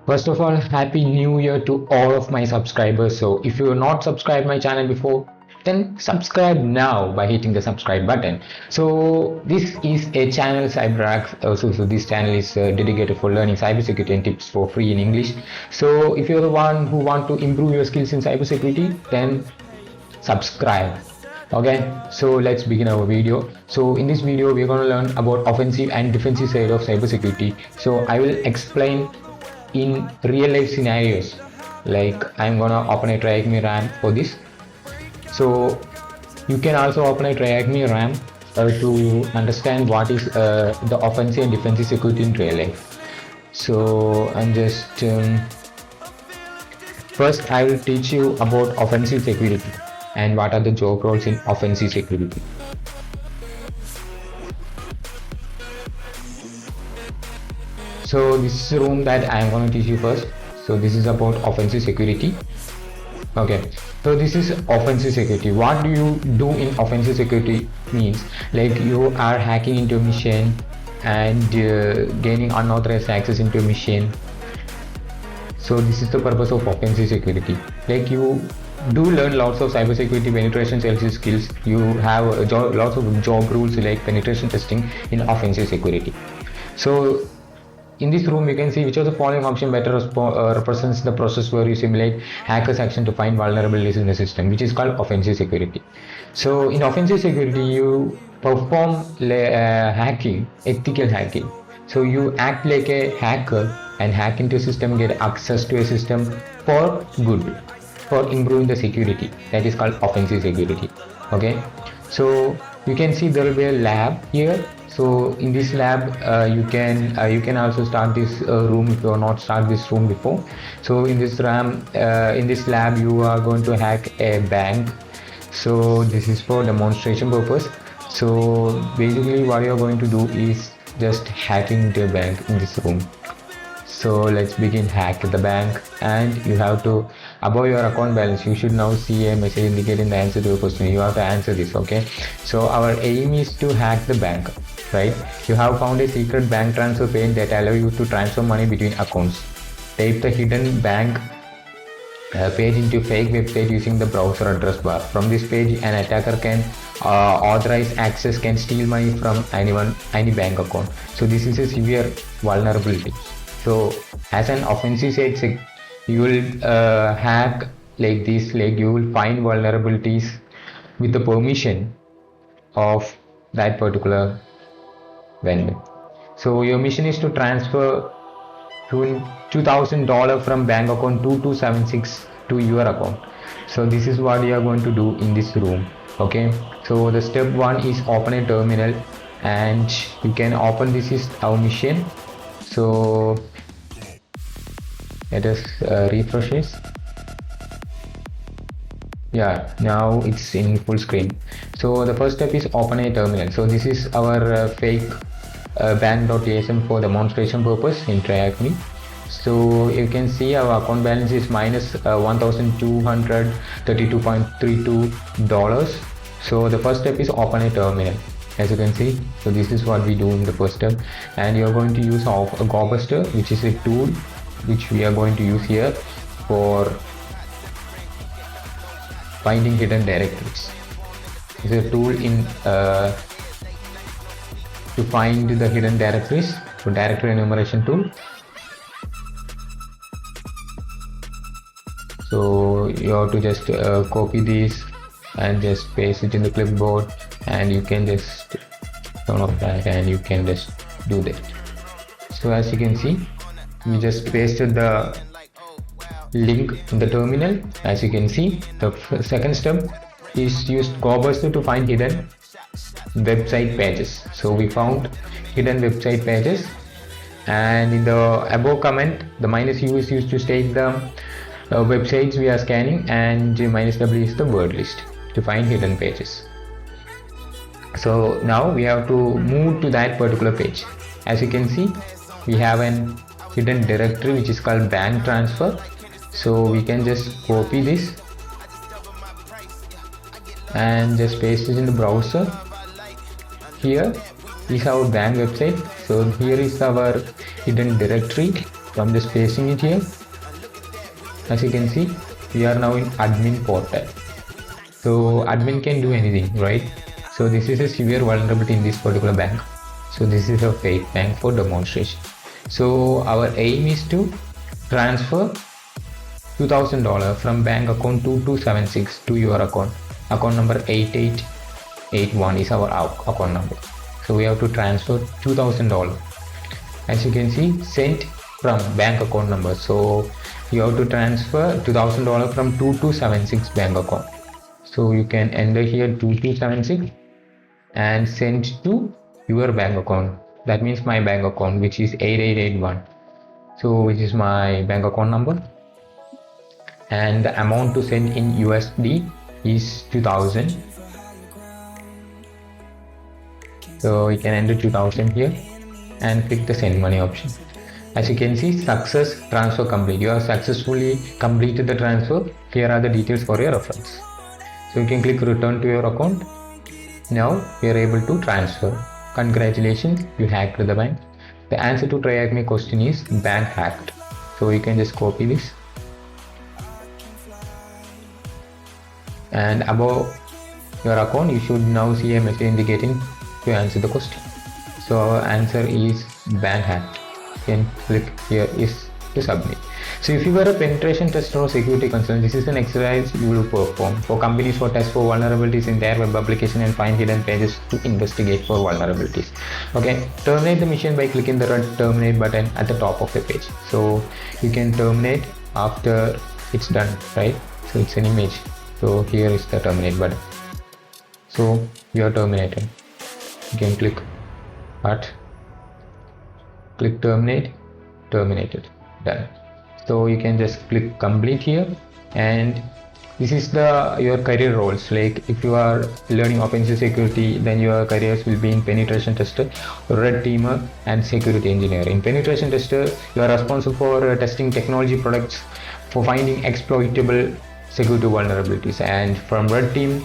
First of all, happy new year to all of my subscribers. So if you have not subscribed my channel before, then subscribe now by hitting the subscribe button. So this is a channel CyberHacks. So this channel is dedicated for learning cybersecurity and tips for free in English. So if you're the one who want to improve your skills in cybersecurity, then subscribe. Okay, so let's begin our video. So in this video we're going to learn about offensive and defensive side of cybersecurity. So I will explain in real life scenarios, like I'm gonna open a try me RAM for this. So you can also open a try me RAM to understand what is the offensive and defensive security in real life. So I'm just first I will teach you about offensive security and what are the job roles in offensive security. So this is the room that I am going to teach you first. So this is about offensive security. Okay, so this is offensive security. What do you do in offensive security means, like you are hacking into a machine and gaining unauthorized access into a machine. So this is the purpose of offensive security. Like you do learn lots of cybersecurity penetration sales skills. You have lots of job rules like penetration testing in offensive security. So in this room, you can see which of the following option better represents the process where you simulate hacker's action to find vulnerabilities in the system, which is called offensive security. So in offensive security, you perform hacking, ethical hacking. So you act like a hacker and hack into a system, get access to a system for good, for improving the security. That is called offensive security. Okay, so you can see there will be a lab here. So in this lab you can also start this room if you have not started this room before. So in this lab you are going to hack a bank. So this is for demonstration purpose. So basically what you are going to do is just hacking into a bank in this room. So let's begin. Hack the bank, and you have to, above your account balance, you should now see a message indicating the answer to your question. You have to answer this. Okay, so our aim is to hack the bank, right? You have found a secret bank transfer page that allows you to transfer money between accounts. Type the hidden bank page into fake website using the browser address bar. From this page, an attacker can authorize access, can steal money from any bank account. So this is a severe vulnerability. So as an offensive side, you will hack like this, like you will find vulnerabilities with the permission of that particular vendor. So your mission is to transfer $2,000 from bank account 2276 to your account. So this is what you are going to do in this room. Okay, so the step one is open a terminal, and you can open, this is our mission. So let us refresh this. Yeah, now it's in full screen. So the first step is open a terminal. So this is our fake bank.asm for demonstration purpose in TryAcme. So you can see our account balance is minus $1,232.32. So the first step is open a terminal, as you can see. So this is what we do in the first step, and you are going to use a GoBuster, which is a tool which we are going to use here for finding hidden directories. It's a tool in to find the hidden directories. So directory enumeration tool. So you have to just copy this and just paste it in the clipboard, and you can just turn off that and you can just do that. So as you can see, we just pasted the link in the terminal. As you can see, the second step is use GoBuster to find hidden website pages. So we found hidden website pages, and in the above comment, the minus u is used to state the websites we are scanning, and minus w is the word list to find hidden pages. So now we have to move to that particular page. As you can see, we have an hidden directory which is called bank transfer. So we can just copy this and just paste it in the browser. Here is our bank website. So here is our hidden directory. So I'm just pasting it here. As you can see, we are now in admin portal. So admin can do anything, right? So this is a severe vulnerability in this particular bank. So this is a fake bank for demonstration. So our aim is to transfer $2,000 from bank account 2276 to your account. Account number 8881 is our account number. So we have to transfer $2,000. As you can see, sent from bank account number. So you have to transfer $2,000 from 2276 bank account. So you can enter here 2276 and send to your bank account. That means my bank account, which is 8881. So which is my bank account number. And the amount to send in USD is 2000. So you can enter 2000 here and click the send money option. As you can see, success transfer complete. You have successfully completed the transfer. Here are the details for your reference. So you can click return to your account. Now you are able to transfer. Congratulations, you hacked the bank. The answer to try me question is bank hacked. So you can just copy this. And above your account, you should now see a message indicating to answer the question. So our answer is bank hacked. You can click here is to submit. So if you are a penetration tester or security consultant, this is an exercise you will perform for companies who test for vulnerabilities in their web application and find hidden pages to investigate for vulnerabilities. Okay, terminate the mission by clicking the red terminate button at the top of the page. So you can terminate after it's done, right? So it's an image. So here is the terminate button. So you are terminated. You can click but click terminate, terminated, done. So you can just click complete here, and this is your career roles. Like if you are learning offensive security, then your careers will be in penetration tester, red teamer, and security engineer. In penetration tester, you are responsible for testing technology products for finding exploitable security vulnerabilities, and from red teamer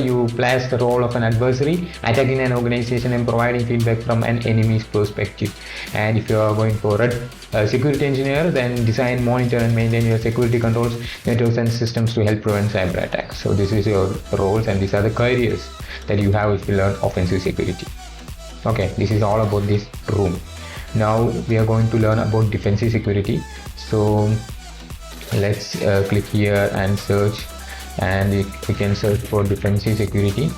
you plays the role of an adversary, attacking an organization and providing feedback from an enemy's perspective. And if you are going for red security engineer, then design, monitor and maintain your security controls, networks and systems to help prevent cyber attacks. So this is your roles, and these are the careers that you have if you learn offensive security. Okay, this is all about this room. Now we are going to learn about defensive security. So let's click here and search, and we can search for defensive security.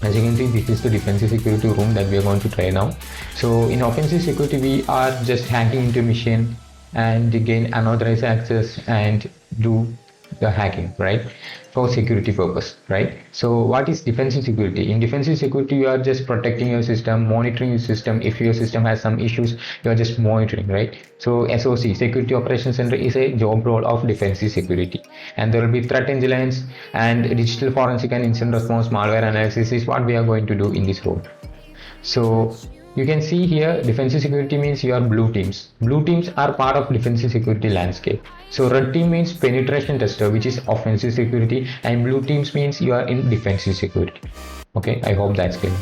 As you can see, this is the defensive security room that we are going to try now. So in offensive security, we are just hacking into a machine and gain unauthorized access and do the hacking, right, for security purpose, right? So what is defensive security? In defensive security, you are just protecting your system, monitoring your system. If your system has some issues, you are just monitoring, right? So SOC, Security Operations Center, is a job role of defensive security, and there will be threat intelligence and digital forensic and incident response, malware analysis is what we are going to do in this role. So you can see here, defensive security means you are blue teams. Blue teams are part of defensive security landscape. So red team means penetration tester, which is offensive security, and blue teams means you are in defensive security. Okay, I hope that's clear.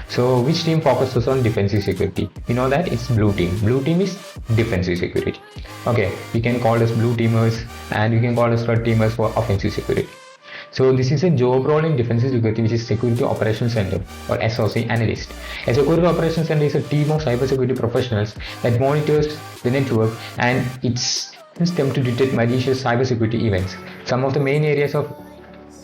So which team focuses on defensive security? You know that it's blue team. Blue team is defensive security. Okay, we can call us blue teamers and we can call us red teamers for offensive security. So this is a job role in defensive security, which is Security Operations Center or SOC analyst. A Security Operations Center is a team of cybersecurity professionals that monitors the network and its system to detect malicious cybersecurity events. Some of the main areas of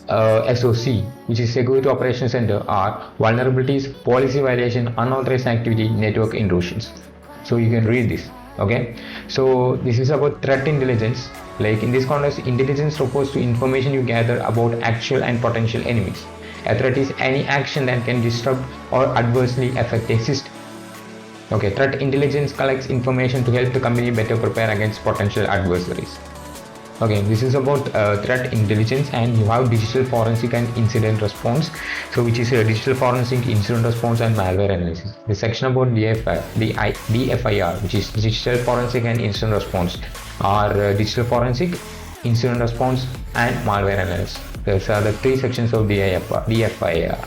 SOC, which is Security Operations Center, are vulnerabilities, policy violation, unauthorized activity, network intrusions. So you can read this. Okay, so this is about threat intelligence. Like in this context, intelligence refers to information you gather about actual and potential enemies. A threat is any action that can disrupt or adversely affect a system. Okay, threat intelligence collects information to help the company better prepare against potential adversaries. Okay, this is about threat intelligence, and you have digital forensic and incident response. So which is digital forensic, incident response and malware analysis. The section about DFIR, which is digital forensic and incident response, are digital forensic, incident response and malware analysis. These are the three sections of DFIR,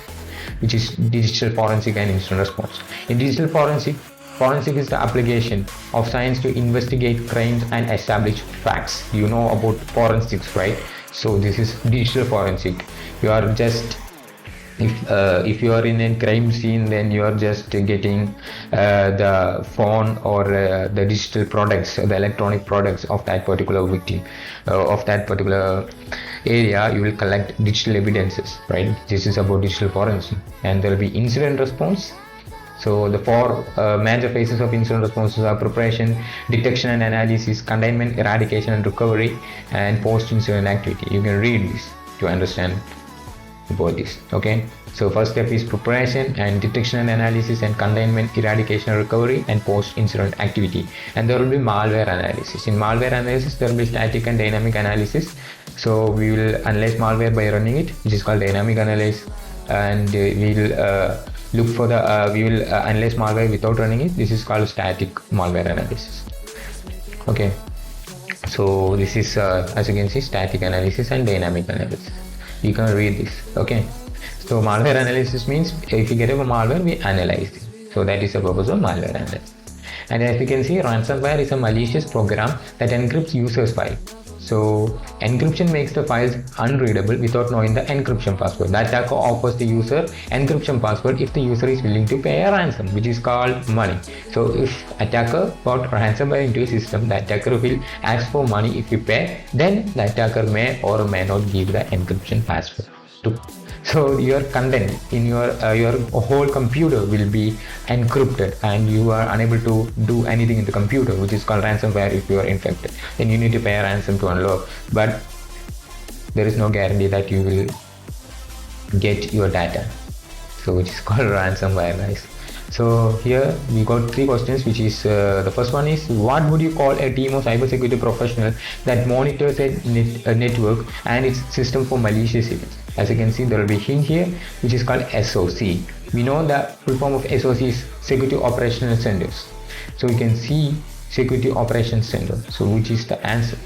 which is digital forensic and incident response. In digital forensic, Forensic is the application of science to investigate crimes and establish facts. You know about forensics, right? So this is digital forensic. You are just, if you are in a crime scene, then you are just getting the phone or the digital products, the electronic products of that particular victim, of that particular area. You will collect digital evidences, right? This is about digital forensic. And there will be incident response. So the four major phases of incident responses are preparation, detection and analysis, containment, eradication and recovery, and post-incident activity. You can read this to understand about this. Okay, so first step is preparation and detection and analysis, and containment, eradication and recovery, and post-incident activity. And there will be malware analysis. In malware analysis, there will be static and dynamic analysis. So we will analyze malware by running it, which is called dynamic analysis, and we will look for the we will analyze malware without running it. This is called static malware analysis. Okay, so this is as you can see, static analysis and dynamic analysis. You can read this. Okay, so malware analysis means if you get a malware, we analyze it. So that is the purpose of malware analysis. And as you can see, ransomware is a malicious program that encrypts users' file. So encryption makes the files unreadable without knowing the encryption password. The attacker offers the user encryption password if the user is willing to pay a ransom, which is called money. So if attacker got ransomware into a system, the attacker will ask for money. If you pay, then the attacker may or may not give the encryption password. So your content in your whole computer will be encrypted, and you are unable to do anything in the computer, which is called ransomware. If you are infected, then you need to pay a ransom to unlock, but there is no guarantee that you will get your data, so which is called ransomware, guys. So here we got three questions, which is the first one is, what would you call a team of cybersecurity professionals that monitors a network and its system for malicious events? As you can see, there will be hint here, which is called SOC. We know the full form of SOC is Security Operational Centers. So you can see Security Operations Center. So which is the answer?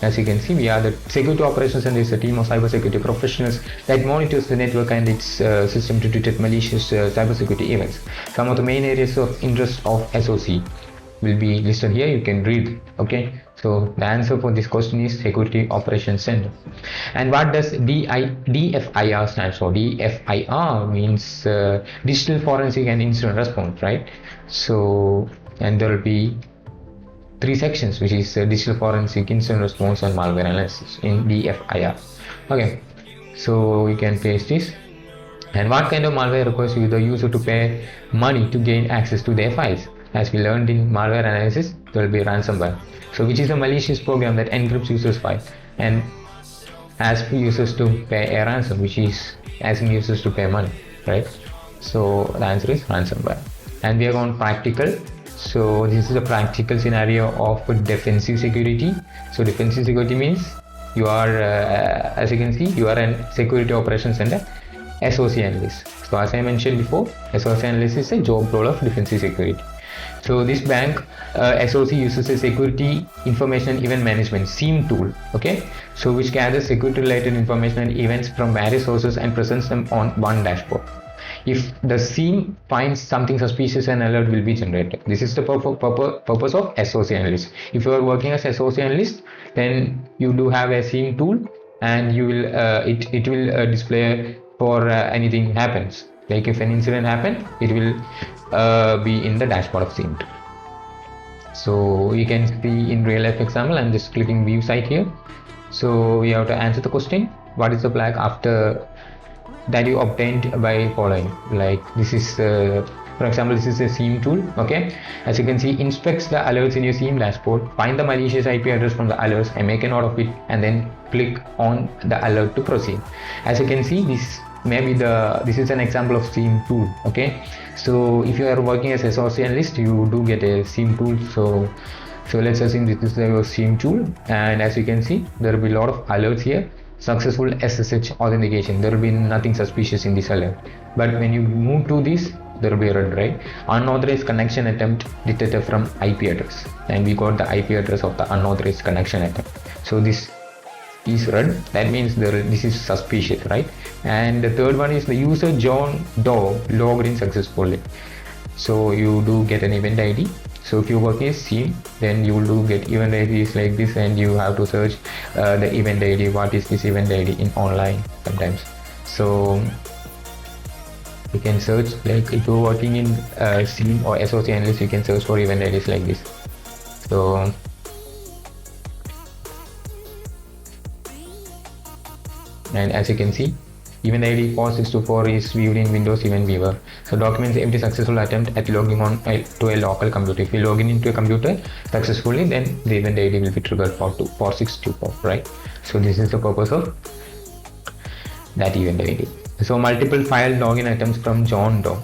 As you can see, we are the Security Operations Center is a team of cybersecurity professionals that monitors the network and its system to detect malicious cybersecurity events. Some of the main areas of interest of SOC will be listed here. You can read. Okay, so the answer for this question is Security Operations Center. And what does DFIR stand for? DFIR means Digital Forensic and Incident Response, right? So, and there will be three sections, which is digital forensic, incident response, and malware analysis in DFIR. Okay, so we can paste this. And what kind of malware requires the user to pay money to gain access to their files? As we learned in malware analysis, there will be ransomware. So which is a malicious program that encrypts users' file and asks users to pay a ransom, which is asking users to pay money, right? So the answer is ransomware. And we are on practical. So this is a practical scenario of defensive security. So defensive security means you are, as you can see, you are a security operations center SOC analyst. So as I mentioned before, SOC analyst is a job role of defensive security. So this bank SOC uses a security information event management SIEM tool, okay, so which gathers security related information and events from various sources and presents them on one dashboard. If the SIEM finds something suspicious, an alert will be generated. This is the purpose of SOC analyst. If you are working as SOC analyst, then you do have a SIEM tool, and you will it will display for anything happens. Like if an incident happens, it will be in the dashboard of SIEM tool. So you can see in real life example. I'm just clicking view site here. So we have to answer the question, what is the flag after that you obtained by following. Like this is for example, this is a SIEM tool, okay. As you can see, inspects the alerts in your SIEM dashboard, find the malicious IP address from the alerts and make a note of it, and then click on the alert to proceed. As you can see, this is an example of SIEM tool, okay. So if you are working as a SOC analyst, you do get a SIEM tool. So let's assume this is your SIEM tool, and as you can see, there will be a lot of alerts here. Successful SSH authentication, there will be nothing suspicious in this alert. But when you move to this, there will be a red, right? Unauthorized connection attempt detected from IP address, and we got the IP address of the unauthorized connection attempt. So this is red, that means this is suspicious, right? And the third one is the user John Doe logged in successfully. so you do get an event ID. So if you work in SIEM, then you will do get event IDs like this, and you have to search the event ID. What is this event ID in online sometimes? So you can search, like if you're working in SIEM or SOC analyst, you can search for event IDs like this. So and as you can see, event ID 464 is viewed in Windows Event Viewer. So documents every successful attempt at logging on to a local computer. If you log in into a computer successfully, then the event ID will be triggered for 4624, right? So this is the purpose of that event ID. So multiple file login attempts from John Doe,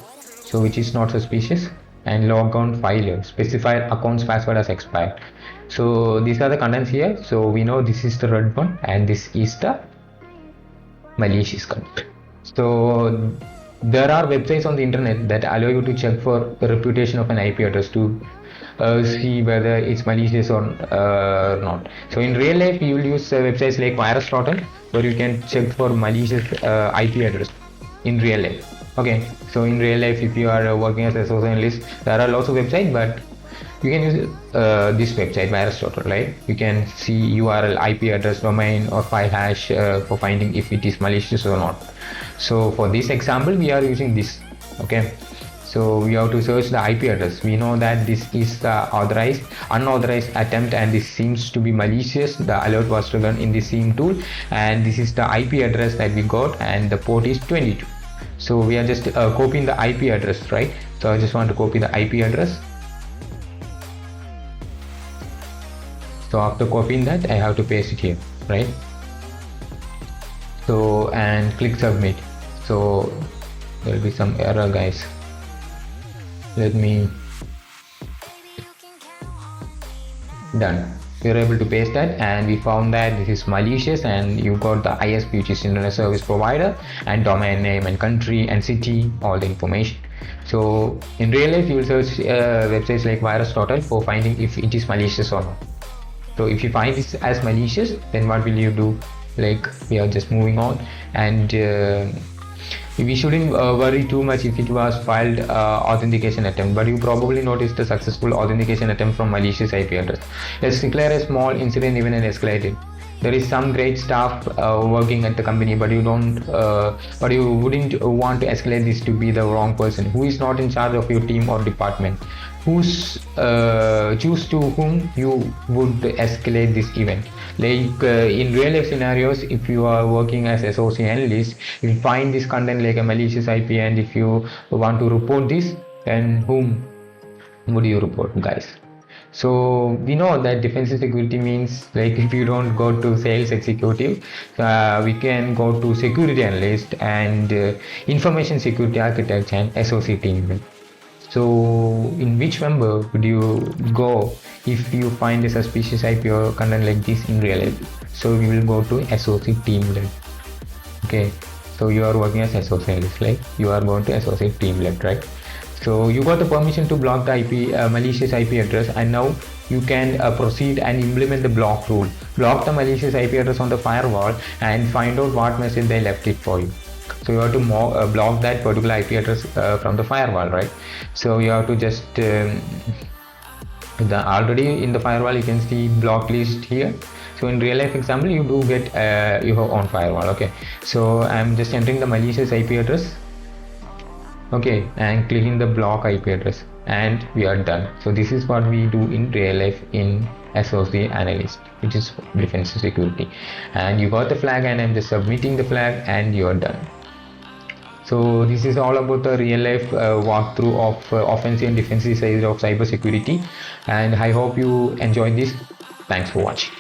so which is not suspicious, and logon failure, specified accounts password has expired. So these are the contents here. So we know this is the red one and this is the malicious content. So there are websites on the internet that allow you to check for the reputation of an IP address to see whether it's malicious or not. So in real life, you will use websites like virus.org, where you can check for malicious IP address in real life. Okay, so in real life, if you are working as a social analyst, there are lots of websites, but you can use this website virus.org, right? You can see URL, IP address, domain, or file hash for finding if it is malicious or not. So for this example, we are using this. Okay, so we have to search the IP address. We know that this is the unauthorized attempt, and this seems to be malicious. The alert was triggered in the SIEM tool, and this is the IP address that we got, and the port is 22. So we are just copying the IP address, right? So I just want to copy the IP address. So after copying that, I have to paste it here, right? So and click submit. So there will be some error, guys. Let me done. We are able to paste that, and we found that this is malicious, and you got the ISP, which is Internet Service Provider, and domain name and country and city, all the information. So in real life, you will search websites like virus.org for finding if it is malicious or not. So if you find this as malicious, then what will you do? Like, we are just moving on, and we shouldn't worry too much if it was filed authentication attempt, but you probably noticed the successful authentication attempt from malicious IP address. Let's declare a small incident event and escalate it. There is some great staff working at the company, but you wouldn't want to escalate this to be the wrong person who is not in charge of your team or department. Choose to whom you would escalate this event. Like in real life scenarios, if you are working as SOC analyst, if you find this content like a malicious IP, and if you want to report this, then whom would you report, guys? So we know that defensive security means, like, if you don't go to sales executive, we can go to security analyst and information security architect and SOC team. So in which member would you go if you find a suspicious IP or content like this in real life? So we will go to SOC team lead. Okay, so you are working as SOC analyst, like you are going to SOC team lead, right? So you got the permission to block the malicious IP address, and now you can proceed and implement the block rule. Block the malicious IP address on the firewall and find out what message they left it for you. So you have to block that particular IP address from the firewall, right? So you have to just already in the firewall you can see block list here. So in real life example, you do get your own firewall. Okay, so I'm just entering the malicious IP address. Okay, and clicking the block IP address, and we are done. So this is what we do in real life in SOC analyst, which is defensive security. And you got the flag, and I'm just submitting the flag, and you're done. So this is all about the real life walkthrough of offensive and defensive side of cybersecurity, and I hope you enjoyed this. Thanks for watching.